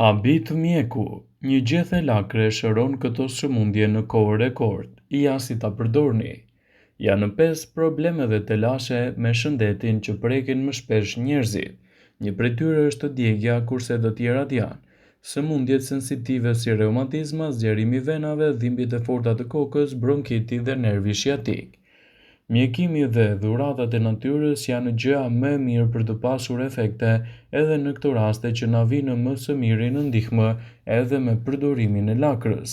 Habit mjeku, një gjethe lakre shëron këto sëmundje në kohë rekord, ja si ta përdorni. Janë 5 probleme dhe telashe me shëndetin që prekin më shpesh njerëzit. Një prej tyre është djegja, kurse të tjerat janë sëmundjet sensitive si reumatizma, zgjerimi i venave, dhimbjet e forta të kokës, bronkiti dhe nervi sciatik. Mjekimi dhe dhuratat e natyrës janë gjëja më e mirë për të pasur efekte edhe në këto raste që na vinë më së miri në ndihmë edhe me përdorimin e lakrës.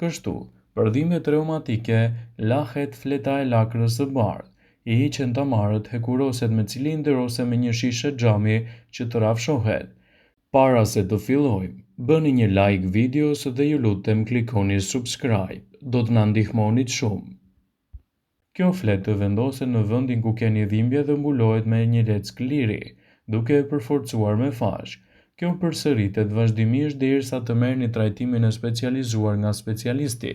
Kështu, për dhimbjet reumatike, lahet fleta e lakrës së bardhë, i hiqen tamarët, hekuroset me cilindër ose me një shishe xhami që të rafshohet. Para se të fillojmë, bëni një like videos dhe ju lutem klikoni subscribe, do të na ndihmonit shumë. Kjo fletë të vendoset në vendin ku keni dhimbje dhe mbulohet me një leckë liri, duke e përforcuar me fash. Kjo përsëritet vazhdimisht derisa të merrni trajtimin e specializuar nga specialisti.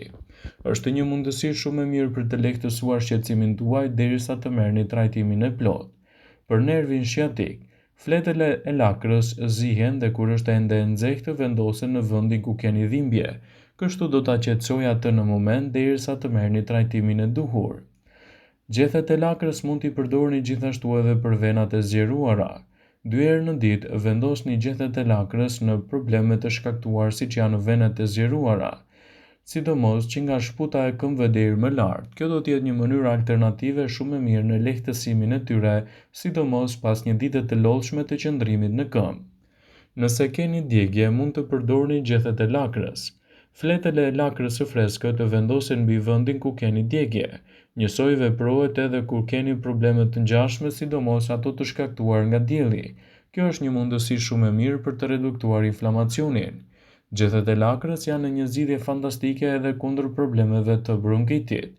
Është një mundësi shumë e mirë për të lehtësuar shqetësimin tuaj derisa të merrni trajtimin e plotë. Për nervin sciatik, fletët e lakrës zihen dhe kur është ende e nxehtë vendosen në vendin ku keni dhimbje. Kështu do ta qetësoj atë në moment derisa të merrni trajtimin e duhur. Gjethet e lakrës mund t'i përdorni gjithashtu edhe për venat e zgjeruara. 2 herë në ditë vendosni gjethet e lakrës në probleme të shkaktuar siç janë venet e zgjeruara, sidomos që nga shputa e këmbëve deri më lart. Kjo do të jetë një mënyrë alternative shumë e mirë në lehtësimin e tyre, sidomos pas një dite të lodhshme të qëndrimit në këmbë. Nëse keni djegje, mund të përdorni gjethet e lakrës. Fletët e lakrës së freskët të vendosen mbi vendin ku keni djegje. Njësoj veprohet edhe kur keni probleme të ngjashme, sidomos ato të shkaktuar nga dielli. Kjo është një mundësi shumë e mirë për të reduktuar inflamacionin. Gjethet e lakrës janë një zgjidhje fantastike edhe kundër problemeve të bronkitit.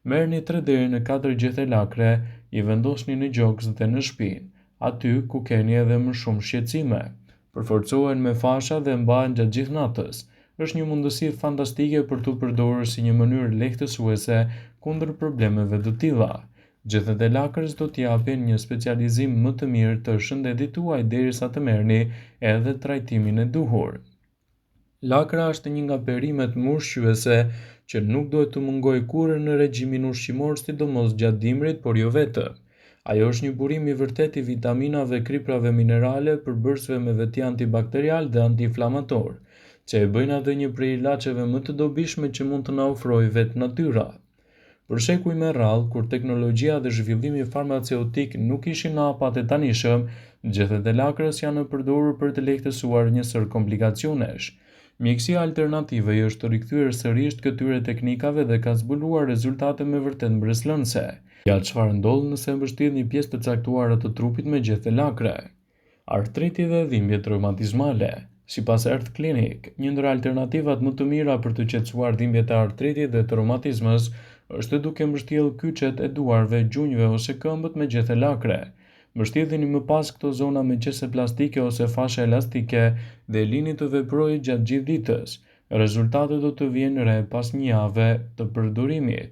Merrni 3 deri në 4 gjethe lakre, i vendosni në gjoks dhe në shpinë, aty ku keni edhe më shumë shqetësime. Përforcohen me fasha dhe mbahen gjatë gjithë natës. Është një mundësi fantastike për t'u përdorur si një mënyrë lehtësuese kundër problemeve të tilla. Gjethet e lakrës do t'i japin një specializim më të mirë të shëndetit tuaj derisa të merrni edhe trajtimin e duhur. Lakra është një nga perimet ushqyese që nuk duhet të mungojë kurrë në regjimin ushqimor, sidomos gjatë dimrit, por jo vetëm. Ajo është një burim i vërtet i vitaminave, kriprave minerale, përbërësve me veti antibakterial dhe antiinflamator, që e bëjnë atë një prej ilaçeve më të dobishme që mund të na ofrojë vetë natyra. Për shekuj me radhë, kur teknologjia dhe zhvillimi farmaceutik nuk ishin në hapat e tanishëm, gjethet e lakrës janë përdorur për të lehtësuar një sër komplikacionesh. Mjekësia alternative i është rikthyer sërish këtyre teknikave dhe ka zbuluar rezultate me vërtet mbreslënëse. Ja çfarë ndodh nëse mbështjellni pjesë të caktuara të trupit me gjethe lakre. Artriti dhe dhimbjet reumatizmale. Sipas Earth Clinic, një ndër alternativat më të mira për të qetësuar dhimbjet e artritit dhe të reumatizmës është duke mbështjellë kyçet e duarve, gjunjëve ose këmbët me gjethe lakre. Mbështjellni më pas këto zona me qese plastike ose fashe elastike dhe lini të veprojë gjatë gjithë ditës. Rezultatet do të vijnë re pas një jave të përdorimit.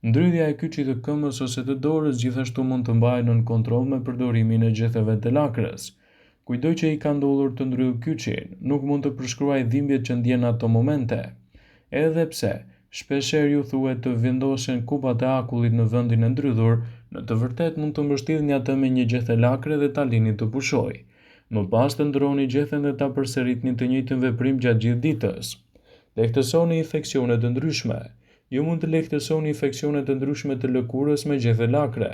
Ndrydhja e kyçit të këmbës ose të dorës gjithashtu mund të mbahet nën kontroll me përdorimin e gjetheve të lakrës. Kujdo që i ka ndodhur të ndryhë kyçin, nuk mund të përshkruaj dhimbjet që ndjen ato momente. Edhe pse, shpeshherë ju thuhet të vendosen kupat e akullit në vendin e ndrydhur, në të vërtetë mund të mbështjellni atë me një gjethe lakre dhe ta lini të pushojë. Më pas të ndroni gjethen dhe ta përsëritni të njëjtin veprim gjatë gjithë ditës. Lehtësoni infeksionet të ndryshme. Ju mund të lehtësoni infeksionet të ndryshme të lëkurës me gjethe lakre.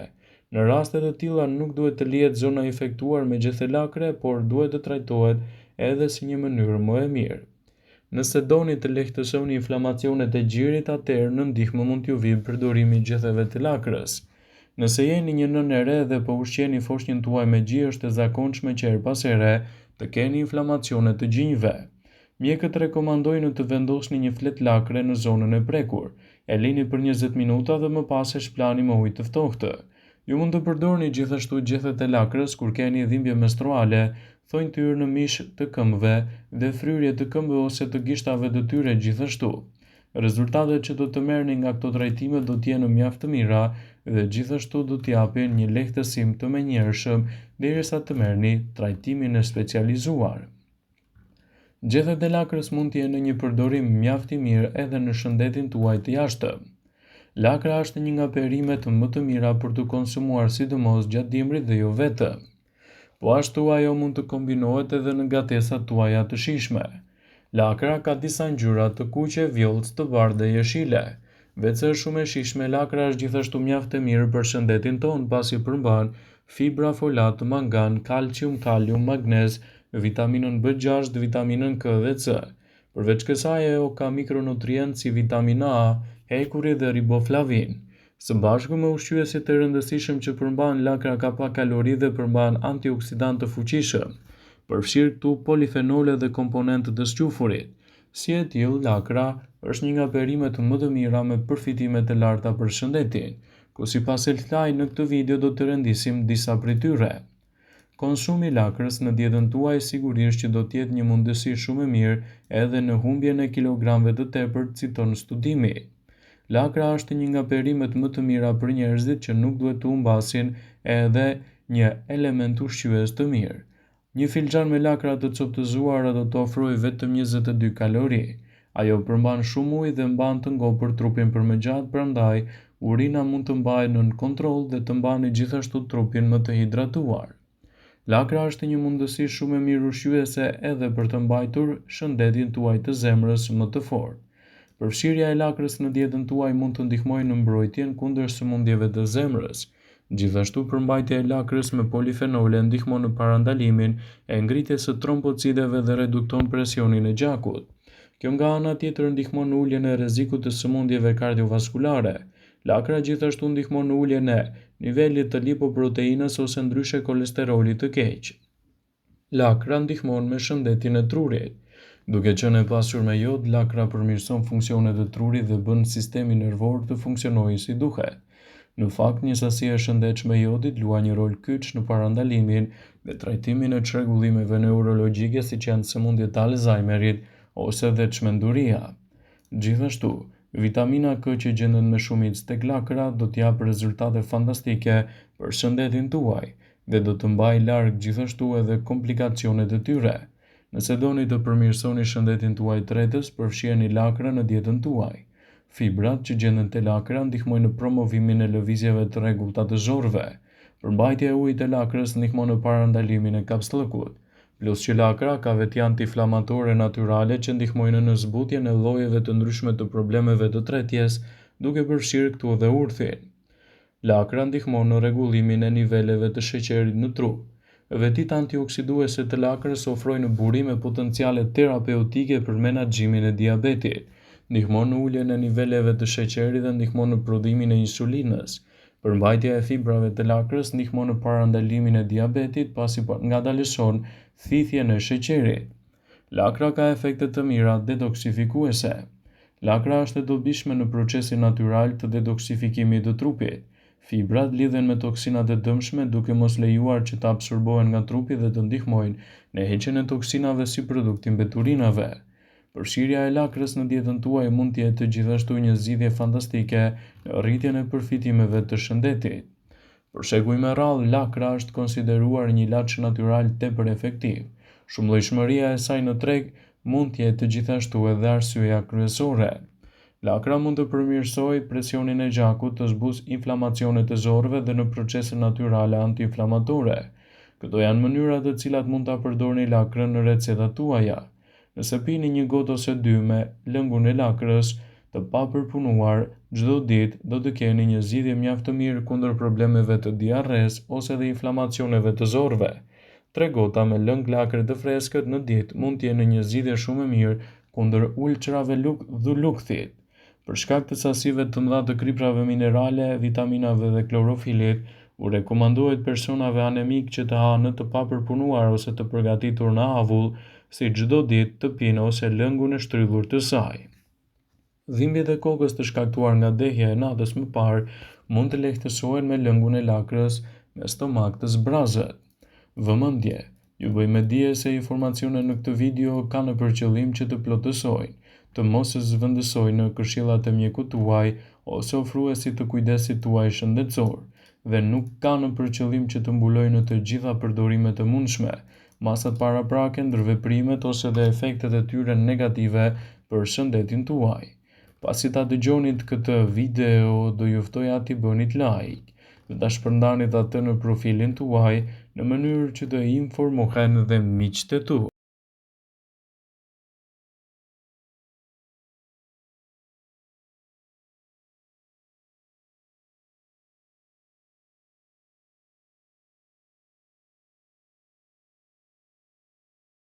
Në raste të tilla nuk duhet të lihet zona infektuar me gjethe lakre, por duhet të trajtohet edhe si një mënyrë më e mirë. Nëse doni të lehtësoni inflamacionet e gjirit, atëherë në ndihmë mund t'ju vijë përdorimi i gjetheve të lakrës. Nëse jeni një nënë e re dhe po ushqeni foshnjën tuaj me gjie, është e zakonshme që her pas here të keni inflamacione të gjinjve. Mjekët rekomandojnë të vendosni një fletë lakre në zonën e prekur. E lini për 20 minuta dhe më pas e shplani me ujë të ftohtë. Ju mund të përdorni gjithashtu gjethet e lakrës kur keni dhimbje menstruale, thonjtyrë në mish të këmbëve dhe fryrje të këmbëve ose të gishtave të tyre gjithashtu. Rezultatet që do të merrni nga këto trajtime do të jenë mjaft të mira dhe gjithashtu do t'i japin një lehtësim të menjëhershëm derisa të merrni trajtimin e specializuar. Gjethet e lakrës mund të jenë një përdorim mjaft i mirë edhe në shëndetin tuaj të jashtëm. Lakra është një nga perimet më të mira për të konsumuar sidomos gjatë dimrit dhe jo vetëm. Po ashtu ajo mund të kombinohet edhe në gatesat tuaja të shijshme. Lakra ka disa ngjyra të kuqe, vjollcë, të bardhë dhe jeshile. Vetë se është shumë e shijshme, lakra është gjithashtu mjaft e mirë për shëndetin tonë pasi përmban fibra, folat, mangan, kalcium, kalium, magnez, vitaminën B6, vitaminën K dhe C. Përveç kësaj ajo ka mikronutrientë si vitamina A, hekuri dhe riboflavin. Së bashku me ushqyesit të rëndësishëm që përmban, lakra ka pak kalori dhe përmban antioksidantë të fuqishëm, përfshirë këtu polifenole dhe komponentë të zgjufurit. Si e tillë, lakra është një nga perimet më të mira me përfitime të larta për shëndetin, ku sipas Eltlaj në këtë video do të rendisim disa prej tyre. Konsumi i lakrës në dietën tuaj sigurisht që do të jetë një mundësi shumë e mirë edhe në humbjen e kilogramëve të tepërt, citon studimi. Lakra është një nga perimet më të mira për njerëzit që nuk duhet të humbasin edhe një element ushqyes të mirë. Një filxhan me lakra të coptëzuara do të ofrojë vetëm 22 kalori. Ajo përmban shumë ujë dhe mban të ngopur trupin për më gjatë, prandaj urina mund të mbajë nën kontroll dhe të mbani gjithashtu trupin më të hidratuar. Lakra është një mundësi shumë e mirë ushqyese edhe për të mbajtur shëndetin tuaj të zemrës më të fortë. Përfshirja e lakrës në dietën tuaj mund të ndihmojë në mbrojtjen kundër sëmundjeve të zemrës. Gjithashtu përmbajtja e lakrës me polifenole ndihmon në parandalimin e ngritjes së trombocideve dhe redukton presionin e gjakut. Kjo nga ana tjetër ndihmon në uljen e rrezikut të sëmundjeve kardiovaskulare. Lakra gjithashtu ndihmon në uljen e nivelit të lipoproteinës ose ndryshe kolesterolit të keq. Lakra ndihmon me shëndetin e trurit. Duke qenë e pasur me jod, lakra përmirëson funksionet e trurit dhe bën sistemin nervor të funksionojë si duhet. Në fakt, një sasi e shëndetshme e jodit luan një rol kyç në parandalimin dhe trajtimin e çrregullimeve neurologjike siç janë sëmundjet e Alzheimerit ose dhe çmenduria. Gjithashtu, vitamina K që gjendet me shumicë tek lakra do të japë rezultate fantastike për shëndetin tuaj dhe do të mbajë larg gjithashtu edhe komplikacionet e tyre. Nëse doni të përmirësoni shëndetin tuaj të rretës, përfshirni lakra në dietën tuaj. Fibrat që gjenden te lakra ndihmojnë në promovimin e lëvizjeve të rregullta të zorëve. Përmbajtja e ujit të lakrës ndihmon në parandalimin e kapsllëkut. Plus që lakra ka veti antiinflamatore natyrale që ndihmojnë në zbutjen e llojeve të ndryshme të problemeve të tretjes, duke përfshirë këtu edhe urthin. Lakra ndihmon në rregullimin e niveleve të sheqerit në trup. Vetit antioksiduese të lakrës ofrojnë burime potenciale terapeutike për menaxhimin e diabetit, ndihmon në uljen e niveleve të sheqerit dhe ndihmon në prodhimin e insulinës. Përmbajtja e fibrave të lakrës ndihmon në parandalimin e diabetit pasi ngadalëson thithjen e sheqerit. Lakra ka efekte të mira detoksifikuese. Lakra është e dobishme në procesin natyral të detoksifikimit të trupit. Fibrat lidhen me toksinat e dëmshme duke mos lejuar që të absorbohen nga trupi dhe të ndihmojnë në heqjen e toksinave si produkti mbeturinave. Përfshirja e lakrës në dietën tuaj mund të jetë gjithashtu një zgjidhje fantastike në rritjen e përfitimeve të shëndetit. Për shembull me radhë, lakra është konsideruar një ilaç natyral tepër efektiv. Shumëllojshmëria e saj në treg mund të jetë gjithashtu edhe arsyeja kryesore. Lakra mund të përmirësojë presionin e gjakut, të zbusë inflamacionet e zorëve dhe në procese natyrale antiinflamatore. Këto janë mënyra të cilat mund ta përdorni lakrën në recetat tuaja. Nëse pini një gotë ose dy me lëngun e lakrës të papërpunuar çdo ditë, do të keni një zgjidhje mjaft të mirë kundër problemeve të diarres ose dhe inflamacioneve të zorëve. 3 gota me lëng lakre të freskët në ditë mund të jenë një zgjidhje shumë e mirë kundër ulçrave dhe lukthit. Për shkak të sasive të mëdha të kriprave minerale, vitaminave dhe klorofilit, u rekomandohet personave anemik që të hanë të papërpunuar ose të përgatitur në avull, si çdo ditë të pinë ose lëngun e shtrydhur të saj. Dhimbjet e kokës të shkaktuar nga dehja e natës më parë mund të lehtësohen me lëngun e lakrës me stomak të zbrazët. Vëmendje. Ju bëj me dije se informacionet në këtë video kanë për qëllim që të plotësojnë, të mos e zëvendësojnë në këshillat e mjekut tuaj ose ofruesit të kujdesit tuaj shëndetësor, dhe nuk kanë për qëllim që të mbulojnë të gjitha përdorimet e mundshme, masat paraprake, ndërveprimet ose dhe efektet e tyre negative për shëndetin tuaj. Pasi ta dëgjoni këtë video, do ju ftoja t'i bënit like dhe ta shpërndanit atë në profilin tuaj në mënyrë që të informohen dhe miqtë e tu.